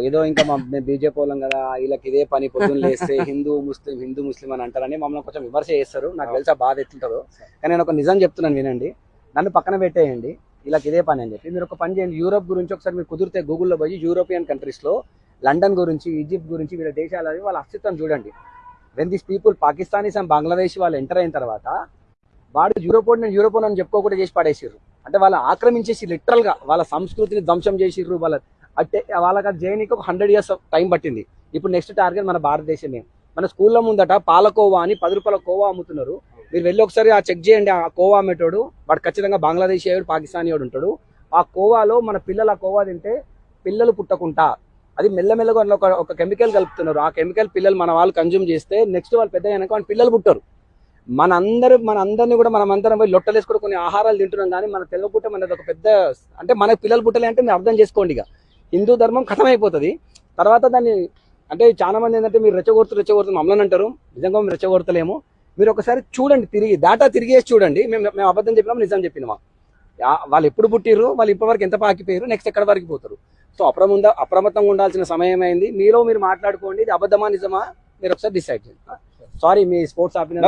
ఏదో ఇంకా మేము బీజేపీ వాళ్ళం కదా, వీళ్ళకి ఇదే పని, పొద్దున్న లేస్తే హిందూ ముస్లిం అని అంటారని మమ్మల్ని కొంచెం విమర్శ చేస్తారు. నాకు తెలుసా బాధ ఎట్లుంటుందో, కానీ నేను ఒక నిజం చెప్తున్నాను వినండి. నన్ను పక్కన పెట్టేయండి, వీళ్ళకి ఇదే పని అని చెప్పి. మీరు ఒక పని చేయండి, యూరోప్ గురించి ఒకసారి మీరు కుదిరితే గూగుల్లో పోయి యూరోపియన్ కంట్రీస్లో లండన్ గురించి, ఈజిప్ట్ గురించి, వీళ్ళ దేశాలని వాళ్ళ అస్తిత్వం చూడండి. When this people Pakistanis and Bangladesh వాళ్ళు ఎంటర్ అయిన తర్వాత వాడు నేను యూరోపోన్ అని చెప్పుకోకుండా చేసి పడేసిర్రు. అంటే వాళ్ళు ఆక్రమించేసి లిటరల్గా వాళ్ళ సంస్కృతిని ధ్వంసం చేసిర్రు. వాళ్ళకి అది చేయడానికి ఒక 100 years టైం పట్టింది. ఇప్పుడు నెక్స్ట్ టార్గెట్ మన భారతదేశమే. మన స్కూల్లో ముందట పాలకోవా అని 10 రూపాయల కోవా అమ్ముతున్నారు. మీరు వెళ్ళి ఒకసారి చెక్ చేయండి. ఆ కోవా అమ్మేటోడు వాడు ఖచ్చితంగా బంగ్లాదేశీ వాడు, పాకిస్తానీ వాడు ఉంటాడు. ఆ కోవాలో మన పిల్లలు ఆ కోవా తింటే పిల్లలు పుట్టకుండా అది మెల్లమెల్లగా ఒక కెమికల్ కలుపుతున్నారు. ఆ కెమికల్ పిల్లలు మన వాళ్ళు కన్జ్యూమ్ చేస్తే నెక్స్ట్ వాళ్ళు పెద్ద అయినాక వాళ్ళ పిల్లలు పుట్టారు. మనందరినీ కూడా మనమందరం పోయి లొట్టలేసుకుని కొన్ని ఆహారాలు తింటున్నాం, కానీ మన తెల్ల పుట్ట మనది ఒక పెద్ద, అంటే మనకు పిల్లలు పుట్టలే అంటే మీరు అర్థం చేసుకోండి. ఇక హిందూ ధర్మం ఖతమైపోతుంది. తర్వాత దాన్ని అంటే చాలా మంది ఏంటంటే మీరు రెచ్చగొడుతూ మమ్మల్ని అంటారు. నిజంగా మేము రెచ్చగొడతలేము. మీరు ఒకసారి చూడండి, డేటా తిరిగేసి చూడండి. మేము అబద్ధం చెప్పినాము, నిజం చెప్పినామా, వాళ్ళు ఎప్పుడు పుట్టిర్రు, వాళ్ళు ఇప్పటివరకు ఎంత పాకిపోయారు, నెక్స్ట్ ఎక్కడ వరకు పోతారు. సో అప్రమత్తంగా ఉండాల్సిన సమయం అయింది. మీరు మాట్లాడుకోండి, ఇది అబద్ధమా నిజమా మీరు ఒకసారి డిసైడ్ చేయండి. సారీ మీ స్పోర్ట్స్ ఆపిన